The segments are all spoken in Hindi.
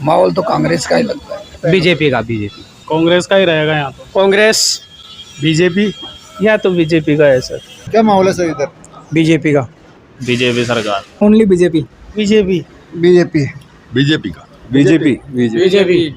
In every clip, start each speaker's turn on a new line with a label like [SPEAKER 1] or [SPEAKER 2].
[SPEAKER 1] माहौल तो कांग्रेस का ही लगता है।
[SPEAKER 2] बीजेपी का
[SPEAKER 3] कांग्रेस का ही रहेगा यहाँ तो।
[SPEAKER 2] कांग्रेस
[SPEAKER 3] बीजेपी
[SPEAKER 2] या तो बीजेपी का है सर।
[SPEAKER 1] क्या माहौल है सर इधर?
[SPEAKER 2] बीजेपी का।
[SPEAKER 3] बीजेपी सरकार।
[SPEAKER 2] Only BJP.
[SPEAKER 3] BJP
[SPEAKER 1] BJP.
[SPEAKER 4] BJP का।
[SPEAKER 2] बीजेपी।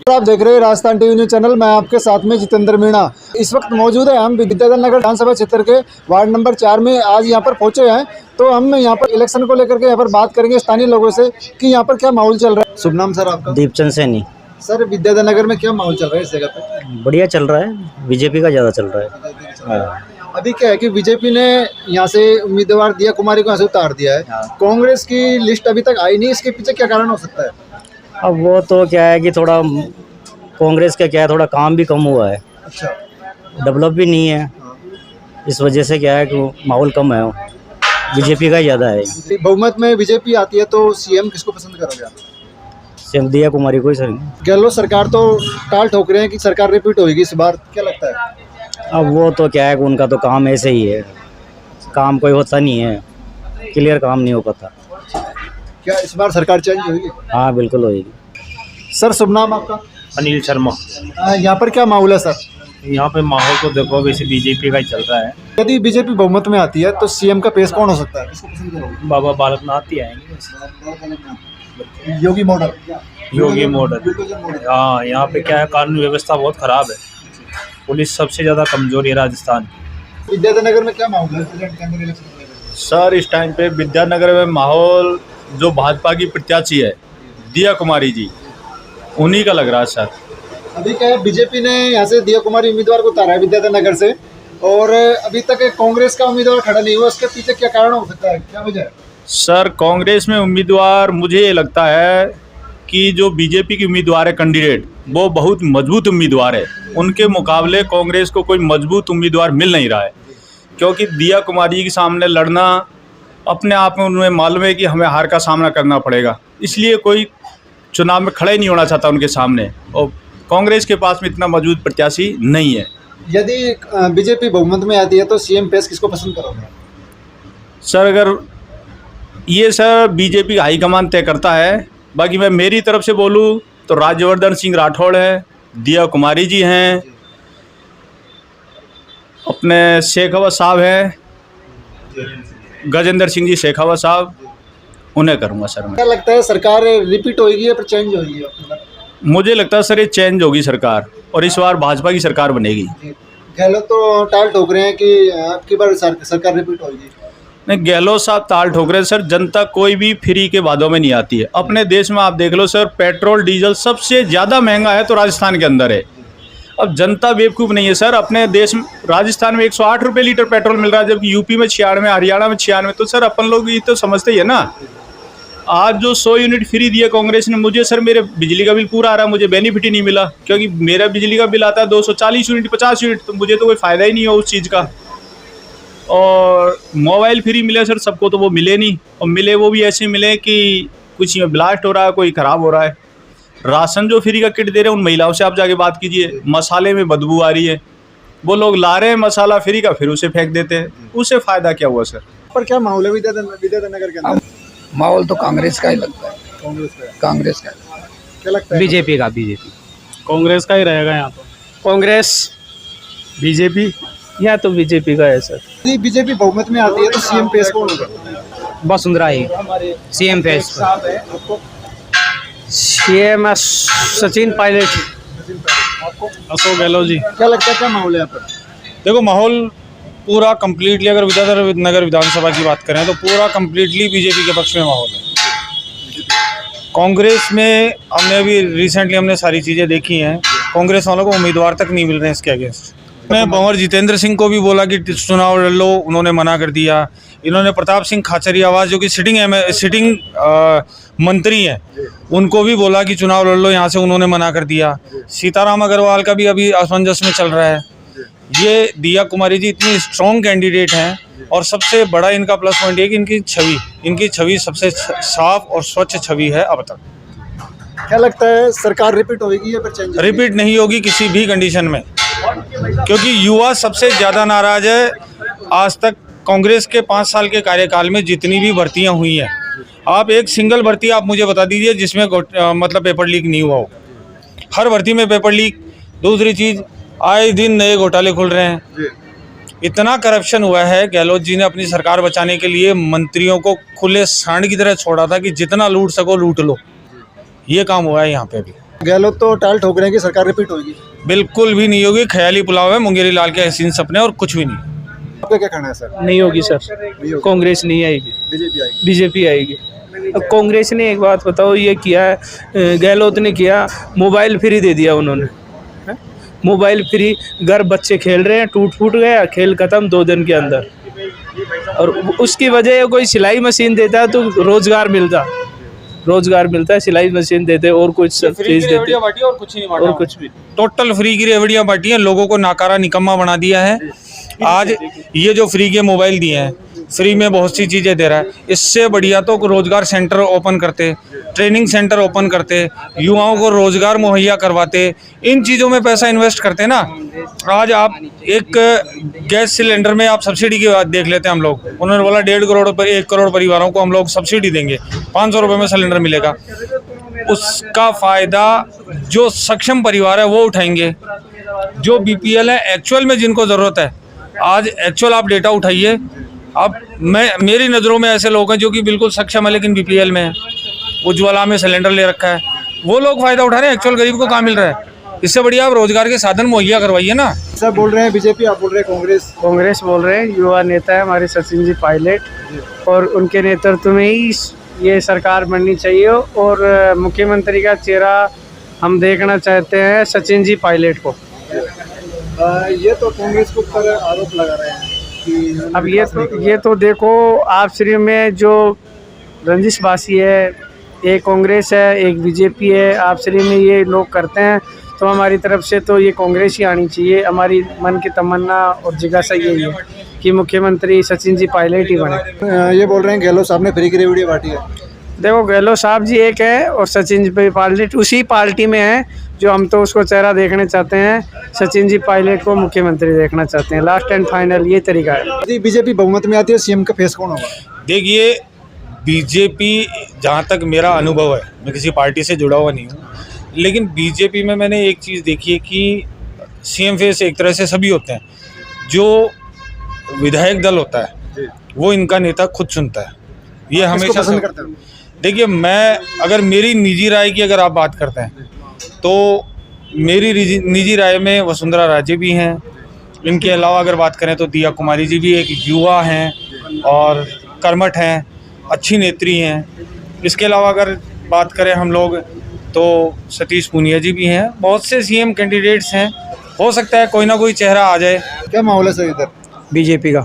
[SPEAKER 1] आप देख रहे हैं राजस्थान टीवी न्यूज चैनल। मैं आपके साथ में जितेंद्र मीणा। इस वक्त मौजूद है हम विद्याधर नगर विधानसभा क्षेत्र के वार्ड नंबर 4 में। आज यहाँ पर पहुंचे हैं तो हम यहाँ पर इलेक्शन को लेकर के यहाँ पर बात करेंगे स्थानीय लोगों से कि यहाँ पर क्या माहौल चल रहा है। शुभ नाम सर आपका?
[SPEAKER 2] दीपचंद सैनी।
[SPEAKER 1] सर विद्याधर नगर में क्या माहौल चल रहा है इस जगह पे?
[SPEAKER 2] बढ़िया चल रहा है, बीजेपी का ज़्यादा चल रहा है।
[SPEAKER 1] अभी क्या है कि बीजेपी ने यहाँ से उम्मीदवार दिया कुमारी को यहाँ से उतार दिया है। कांग्रेस की लिस्ट अभी तक आई नहीं, इसके पीछे क्या कारण हो सकता है?
[SPEAKER 2] अब वो तो क्या है कि थोड़ा कांग्रेस का क्या है, थोड़ा काम भी कम हुआ है।
[SPEAKER 1] अच्छा।
[SPEAKER 2] डेवलप भी नहीं है, इस वजह से क्या है कि माहौल कम है। बीजेपी का ज़्यादा है।
[SPEAKER 1] बहुमत में बीजेपी आती है तो सीएम किसको पसंद करोगे आप?
[SPEAKER 2] दिया कुमारी को ही सर।
[SPEAKER 1] गहलोत सरकार तो टाल ठोक रहे हैं कि सरकार रिपीट होगी इस बार, क्या लगता है?
[SPEAKER 2] अब वो तो क्या है कि उनका तो काम ऐसे ही है, काम कोई होता नहीं है, क्लियर काम नहीं हो पाता।
[SPEAKER 1] क्या इस बार सरकार चेंज होगी?
[SPEAKER 2] हाँ बिल्कुल होगी।
[SPEAKER 1] सर शुभ नाम आपका?
[SPEAKER 3] अनिल शर्मा।
[SPEAKER 1] यहाँ पर क्या माहौल है सर?
[SPEAKER 3] यहाँ पे माहौल तो देखो वैसे बीजेपी का ही चल रहा है।
[SPEAKER 1] यदि बीजेपी बहुमत में आती है तो सीएम का पेश कौन हो सकता है? किसको पसंद करोगे?
[SPEAKER 3] बाबा बालकनाथ ही आएंगे।
[SPEAKER 1] योगी मॉडल।
[SPEAKER 3] योगी मॉडल। हाँ, यहाँ पे क्या है, कानून व्यवस्था बहुत खराब है, पुलिस सबसे ज़्यादा कमजोर है राजस्थान की।
[SPEAKER 1] विद्याधर नगर में क्या माहौल है प्रेसिडेंट के अंदर इलेक्शन को लेकर?
[SPEAKER 4] सर इस टाइम पे विद्यानगर में माहौल जो भाजपा की प्रत्याशी है दिया कुमारी जी, उन्हीं का लग रहा है सर।
[SPEAKER 1] अभी क्या है, बीजेपी ने यहाँ से दिया कुमारी उम्मीदवार को उतारा है विद्याधर नगर से, और अभी तक कांग्रेस का उम्मीदवार खड़ा नहीं हुआ। उसके पीछे क्या कारण हो सकता है, क्या वजह है?
[SPEAKER 4] सर कांग्रेस में उम्मीदवार मुझे ये लगता है कि जो बीजेपी की उम्मीदवार है कैंडिडेट, वो बहुत मजबूत उम्मीदवार है। उनके मुकाबले कांग्रेस को कोई मजबूत उम्मीदवार मिल नहीं रहा है, क्योंकि दिया कुमारी के सामने लड़ना अपने आप में उन्हें मालूम है कि हमें हार का सामना करना पड़ेगा, इसलिए कोई चुनाव में खड़ा ही नहीं होना चाहता उनके सामने, और कांग्रेस के पास में इतना मजबूत प्रत्याशी नहीं है।
[SPEAKER 1] यदि बीजेपी बहुमत में आती है तो सीएम पेश किसको पसंद करोगे?
[SPEAKER 4] सर अगर ये सर बीजेपी हाईकमान तय करता है, बाकी मैं मेरी तरफ से बोलूँ तो राज्यवर्धन सिंह राठौड़ है, दिया कुमारी जी हैं, अपने शेखावत साहब हैं, गजेंद्र सिंह जी शेखावत साहब, उन्हें करूँगा सर मैं।
[SPEAKER 1] क्या लगता है सरकार रिपीट होगी या फिर चेंज होगी?
[SPEAKER 4] मुझे लगता है सर ये चेंज होगी सरकार, और इस बार भाजपा की सरकार बनेगी।
[SPEAKER 1] गहलोत तो टाल ठोक रहे हैं कि आपकी बार सरकार रिपीट होगी।
[SPEAKER 4] नहीं, गहलोत साहब ताल ठोक रहे हैं सर। जनता कोई भी फ्री के वादों में नहीं आती है। अपने देश में आप देख लो सर, पेट्रोल डीजल सबसे ज़्यादा महंगा है तो राजस्थान के अंदर है। अब जनता बेवकूफ़ नहीं है सर। अपने देश में राजस्थान में 108 रुपये लीटर पेट्रोल मिल रहा है, जबकि यूपी में 96, हरियाणा में 96। तो सर अपन लोग ये तो समझते ही है ना। आज जो 100 यूनिट फ्री दिया कांग्रेस ने मुझे, सर मेरे बिजली का बिल पूरा आ रहा है, मुझे बेनिफिट ही नहीं मिला, क्योंकि मेरा बिजली का बिल आता है 240 यूनिट 50 यूनिट, तो मुझे तो कोई फ़ायदा ही नहीं हो उस चीज़ का। और मोबाइल फ्री मिले सर सबको, तो वो मिले नहीं, और मिले वो भी ऐसे मिले कि कुछ में ब्लास्ट हो रहा है, कोई ख़राब हो रहा है। राशन जो फ्री का किट दे रहे हैं उन महिलाओं से आप जाके बात कीजिए, मसाले में बदबू आ रही है, वो लोग ला रहे हैं मसाला फ्री का, फिर उसे फेंक देते हैं, उससे फ़ायदा क्या हुआ सर?
[SPEAKER 1] पर क्या माहौल है विद्याधर नगर के अंदर?
[SPEAKER 5] माहौल तो कांग्रेस का ही लगता है। कांग्रेस का।
[SPEAKER 1] क्या लगता है?
[SPEAKER 2] बीजेपी का।
[SPEAKER 3] कांग्रेस का ही रहेगा यहाँ तो।
[SPEAKER 2] कांग्रेस।
[SPEAKER 3] बीजेपी
[SPEAKER 2] या तो बीजेपी का है सर।
[SPEAKER 1] यदि बीजेपी बहुमत में आती है तो सीएम पेश कौन होगा?
[SPEAKER 2] वसुंधरा ही सीएम पेश। सीएम सचिन पायलट।
[SPEAKER 3] अशोक गहलोत जी।
[SPEAKER 1] क्या लगता है क्या माहौल है यहाँ पर?
[SPEAKER 6] देखो माहौल पूरा कम्प्लीटली, अगर विद्याधर नगर विधानसभा की बात करें तो पूरा कम्प्लीटली बीजेपी के पक्ष में माहौल है। कांग्रेस में हमने अभी रिसेंटली हमने सारी चीज़ें देखी हैं, कांग्रेस वालों को उम्मीदवार तक नहीं मिल रहे हैं इसके अगेंस्ट। मैं भंवर जितेंद्र सिंह को भी बोला कि चुनाव लड़ लो, उन्होंने मना कर दिया। इन्होंने प्रताप सिंह खाचरियावास जो कि सिटिंग मंत्री हैं, उनको भी बोला कि चुनाव लड़ लो यहाँ से, उन्होंने मना कर दिया। सीताराम अग्रवाल का भी अभी असमंजस में चल रहा है। ये दिया कुमारी जी इतनी स्ट्रॉन्ग कैंडिडेट हैं, और सबसे बड़ा इनका प्लस पॉइंट ये कि इनकी छवि सबसे साफ और स्वच्छ छवि है अब तक।
[SPEAKER 1] क्या लगता है सरकार रिपीट होगी या फिर चेंज?
[SPEAKER 6] रिपीट नहीं होगी किसी भी कंडीशन में, क्योंकि युवा सबसे ज़्यादा नाराज है। आज तक कांग्रेस के 5 साल के कार्यकाल में जितनी भी भर्तियां हुई हैं, आप एक सिंगल भर्ती आप मुझे बता दीजिए जिसमें मतलब पेपर लीक नहीं हुआ हो। हर भर्ती में पेपर लीक। दूसरी चीज़, आए दिन नए घोटाले खुल रहे हैं। इतना करप्शन हुआ है, गहलोत जी ने अपनी सरकार बचाने के लिए मंत्रियों को खुले सांड की तरह छोड़ा था कि जितना लूट सको लूट लो। ये काम हुआ है यहाँ पे भी।
[SPEAKER 1] गहलोत तो टाल ठोक रहे हैं कि सरकार रिपीट होगी।
[SPEAKER 6] बिल्कुल भी नहीं होगी, ख्याली पुलाव है, मुंगेरी लाल के हसीन सपने और कुछ भी नहीं।
[SPEAKER 1] आपका क्या कहना है सर?
[SPEAKER 7] नहीं होगी सर, कांग्रेस नहीं आएगी,
[SPEAKER 1] बीजेपी आएगी।
[SPEAKER 7] बीजेपी आएगी। अब कांग्रेस ने एक बात बताओ, ये किया है, गहलोत ने किया, मोबाइल फ्री दे दिया उन्होंने। हैं? मोबाइल फ्री, घर बच्चे खेल रहे हैं, टूट फूट गया, खेल खत्म 2 दिन के अंदर। और उसकी वजह कोई सिलाई मशीन देता है तो रोजगार मिलता है, सिलाई मशीन देते और कुछ चीज देते
[SPEAKER 6] और कुछ नहीं बांटा।
[SPEAKER 7] और कुछ भी।
[SPEAKER 6] टोटल फ्री की रेवड़ियाँ बांटी हैं, लोगों को नाकारा निकम्मा बना दिया है। आज ये जो फ्री के मोबाइल दिए हैं, फ्री में बहुत सी चीज़ें दे रहा है। इससे बढ़िया तो रोजगार सेंटर ओपन करते, ट्रेनिंग सेंटर ओपन करते, युवाओं को रोजगार मुहैया करवाते, इन चीज़ों में पैसा इन्वेस्ट करते ना। आज आप एक गैस सिलेंडर में आप सब्सिडी की बात देख लेते हैं हम लोग। उन्होंने बोला 1.5 करोड़ पर 1 करोड़ परिवारों को हम लोग सब्सिडी देंगे, 500 रुपये में सिलेंडर मिलेगा। उसका फ़ायदा जो सक्षम परिवार है वो उठाएंगे, जो BPL है एक्चुअल में जिनको ज़रूरत है। आज एक्चुअल आप डेटा उठाइए, अब मेरी नज़रों में ऐसे लोग हैं जो कि बिल्कुल सक्षम है लेकिन BPL में है, उज्ज्वला में सिलेंडर ले रखा है, वो लोग फ़ायदा उठा रहे हैं। एक्चुअल गरीब को कहाँ मिल रहा है? इससे बढ़िया आप रोजगार के साधन मुहैया करवाइए ना।
[SPEAKER 1] सर बोल रहे हैं बीजेपी, आप बोल रहे हैं
[SPEAKER 7] कांग्रेस बोल रहे हैं। युवा नेता है हमारे सचिन जी पायलट, और उनके नेतृत्व में ही ये सरकार बननी चाहिए। और मुख्यमंत्री का चेहरा हम देखना चाहते हैं सचिन जी पायलट को।
[SPEAKER 1] ये तो कांग्रेस के ऊपर आरोप लगा रहे हैं कि
[SPEAKER 7] अब ये तो देखो, आप श्री में जो रंजिश बासी है, एक कांग्रेस है, एक बीजेपी है, आप श्री में ये लोग करते हैं। तो हमारी तरफ से तो ये कांग्रेस ही आनी चाहिए। हमारी मन की तमन्ना और जिज्ञासा यही है कि मुख्यमंत्री सचिन जी पायलट ही बने।
[SPEAKER 1] ये बोल रहे हैं गहलोत साहब ने फ्री की रेवड़ी बांटी है।
[SPEAKER 7] देखो, गहलोत साहब जी एक है और सचिन जी पायलट उसी पार्टी में है, जो हम तो उसको चेहरा देखने चाहते हैं। सचिन जी पायलट को मुख्यमंत्री देखना चाहते हैं। लास्ट एंड फाइनल ये तरीका है।
[SPEAKER 1] यदि बीजेपी बहुमत में आती है, सीएम का फेस कौन होगा?
[SPEAKER 6] देखिए, बीजेपी, जहाँ तक मेरा अनुभव है, मैं किसी पार्टी से जुड़ा हुआ नहीं हूँ, लेकिन बीजेपी में मैंने एक चीज़ देखी है कि सीएम फेस एक तरह से सभी होते हैं। जो विधायक दल होता है वो इनका नेता खुद चुनता है। ये हमेशा
[SPEAKER 1] पसंद करते हैं।
[SPEAKER 6] देखिए, मैं अगर मेरी निजी राय की अगर आप बात करते हैं तो मेरी निजी राय में वसुंधरा राजे भी हैं। इनके अलावा अगर बात करें तो दिया कुमारी जी भी एक युवा हैं और कर्मठ हैं, अच्छी नेत्री हैं। इसके अलावा अगर बात करें हम लोग तो सतीश पूनिया जी भी हैं। बहुत से सीएम कैंडिडेट्स हैं, हो सकता है कोई ना कोई चेहरा आ जाए।
[SPEAKER 1] क्या माहौल है सर इधर?
[SPEAKER 7] बीजेपी का।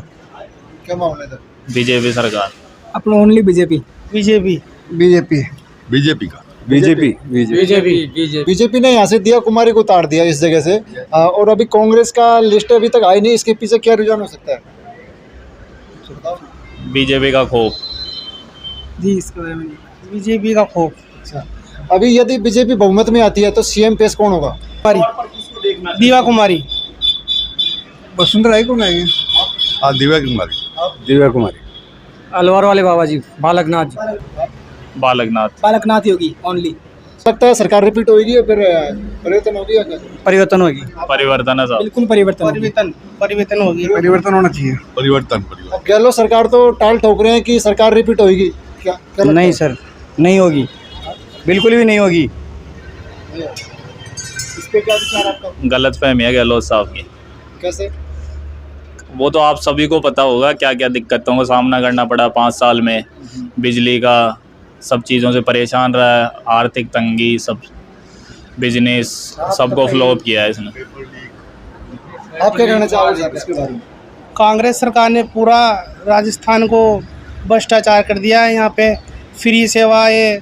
[SPEAKER 1] क्या माहौल है इधर?
[SPEAKER 3] बीजेपी सरकार।
[SPEAKER 7] अपना ओनली बीजेपी
[SPEAKER 1] बीजेपी
[SPEAKER 8] बीजेपी का
[SPEAKER 1] बीजेपी ने यहाँ से दिया कुमारी को उतार दिया इस जगह से। और अभी कांग्रेस का लिस्ट अभी तक आई नहीं, इसके पीछे क्या रुझान हो सकता है?
[SPEAKER 3] बीजेपी का खौफ।
[SPEAKER 7] जी, इसके बारे में बीजेपी का खौफ।
[SPEAKER 1] अच्छा, अभी यदि बीजेपी बहुमत में आती है तो सीएम पेश कौन होगा?
[SPEAKER 7] दिया कुमारी।
[SPEAKER 1] वसुंधरा कौन आएगी?
[SPEAKER 8] हाँ, दिव्या कुमारी।
[SPEAKER 7] अलवर वाले बाबा जी, बालकनाथ जी।
[SPEAKER 3] बालकनाथ
[SPEAKER 7] ही होगी ओनली।
[SPEAKER 1] लगता है सरकार रिपीट होगी या फिर परिवर्तन होगी या क्या?
[SPEAKER 7] परिवर्तन होगी,
[SPEAKER 3] परिवर्तन है साहब।
[SPEAKER 7] बिल्कुल परिवर्तन होगी।
[SPEAKER 1] परिवर्तन होना चाहिए।
[SPEAKER 8] परिवर्तन
[SPEAKER 1] अब गहलोत सरकार तो टाल ठोक रहे हैं कि सरकार रिपीट होगी। क्या
[SPEAKER 2] नहीं सर, नहीं होगी, बिल्कुल भी नहीं होगी।
[SPEAKER 1] इस पे क्या विचार आपका?
[SPEAKER 3] गलत फहमी है गहलोत साहब की।
[SPEAKER 1] कैसे?
[SPEAKER 3] वो तो आप सभी को पता होगा क्या क्या दिक्कतों का सामना करना पड़ा 5 साल में। बिजली का, सब चीज़ों से परेशान रहा है, आर्थिक तंगी, सब बिजनेस सबको फ्लॉप किया है इसने।
[SPEAKER 1] आप क्या कहना चाहोगे सर इसके बारे में?
[SPEAKER 9] कांग्रेस सरकार ने पूरा राजस्थान को भ्रष्टाचार कर दिया है। यहाँ पे फ्री सेवाएं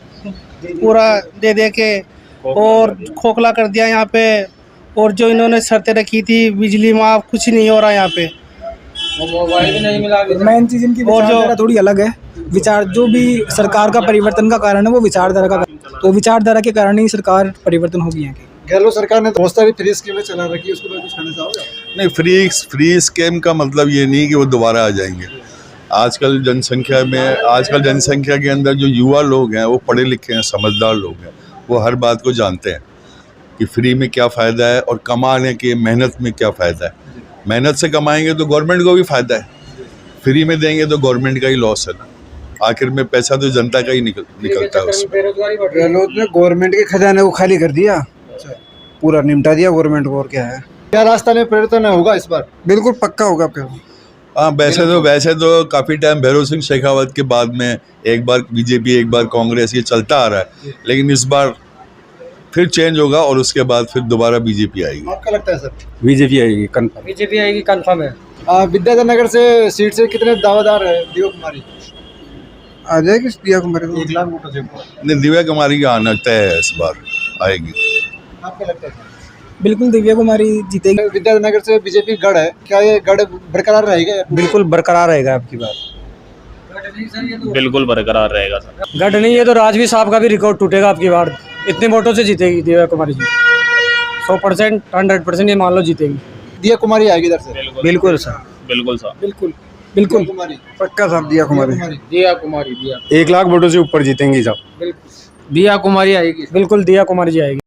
[SPEAKER 9] पूरा दे के और खोखला कर दिया यहाँ पे। और जो इन्होंने शर्तें रखी थी, बिजली माफ, कुछ नहीं हो रहा यहाँ पे।
[SPEAKER 7] मेन चीज़ इनकी विचारधारा थोड़ी अलग है। विचार जो भी सरकार का परिवर्तन का कारण है वो विचारधारा का, तो विचारधारा के कारण ही सरकार परिवर्तन होगी यहाँ की।
[SPEAKER 1] गहलोत सरकार ने बहुत सारी फ्री स्कीमें चला रखी है, उसके बारे में कुछ कहना चाहोगे?
[SPEAKER 8] नहीं, फ्री स्कीम का मतलब ये नहीं कि वो दोबारा आ जाएंगे। आजकल जनसंख्या के अंदर जो युवा लोग हैं वो पढ़े लिखे हैं, समझदार लोग हैं, वो हर बात को जानते हैं कि फ्री में क्या फ़ायदा है और कमाने के मेहनत में क्या फ़ायदा है। मेहनत से कमाएंगे तो गवर्नमेंट को भी फ़ायदा है, फ्री में देंगे तो गवर्नमेंट का ही लॉस है। आखिर में पैसा तो जनता का ही निकलता है उसमें।
[SPEAKER 5] गहलोत ने गवर्नमेंट के खजाने को खाली कर दिया, पूरा निपटा दिया गवर्नमेंट को, और क्या है।
[SPEAKER 1] क्या राजस्थान परिवर्तन होगा इस बार?
[SPEAKER 5] बिल्कुल पक्का होगा आपका।
[SPEAKER 8] हाँ, वैसे तो काफ़ी टाइम भैरव सिंह शेखावत के बाद में एक बार बीजेपी एक बार कांग्रेस ये चलता आ रहा है, लेकिन इस बार फिर चेंज होगा और उसके बाद फिर दोबारा बीजेपी आएगी।
[SPEAKER 1] आपका लगता है सर?
[SPEAKER 5] बीजेपी आएगी कंफर्म।
[SPEAKER 7] बीजेपी आएगी कंफर्म है।
[SPEAKER 1] विद्याधर नगर से सीट से कितने दावेदार है? दिव्या कुमारी
[SPEAKER 5] आ जाएगी दिव्या कुमारी तो।
[SPEAKER 1] 1 लाख वोटों से।
[SPEAKER 8] नहीं, दिव्या कुमारी का आना तय है, इस बार आएगी।
[SPEAKER 1] आपका लगता है?
[SPEAKER 7] बिल्कुल दिव्या कुमारी जीतेगी।
[SPEAKER 1] विद्याधर नगर से बीजेपी गढ़ है, क्या ये गढ़ बरकरार रहेगा?
[SPEAKER 7] बिल्कुल बरकरार रहेगा आपकी बात।
[SPEAKER 3] बिल्कुल बरकरार रहेगा सर।
[SPEAKER 7] गढ़ नहीं है तो राजवी साहब का भी रिकॉर्ड टूटेगा आपकी बार। इतने वोटों से जीतेगी दिव्या कुमारी जी, 100%, 100% ये मान लो जीतेगी।
[SPEAKER 1] दिव्या कुमारी आएगी इधर से?
[SPEAKER 7] बिल्कुल सर,
[SPEAKER 3] बिल्कुल सर।
[SPEAKER 7] बिल्कुल बिल्कुल
[SPEAKER 1] कुमारी
[SPEAKER 5] पक्का साहब दिव्या कुमारी।
[SPEAKER 7] दिव्या कुमारी
[SPEAKER 5] 1 लाख वोटों से ऊपर जीतेंगी साहब।
[SPEAKER 7] दिव्या कुमारी आएगी। बिल्कुल दिव्या कुमारी जी आएगी।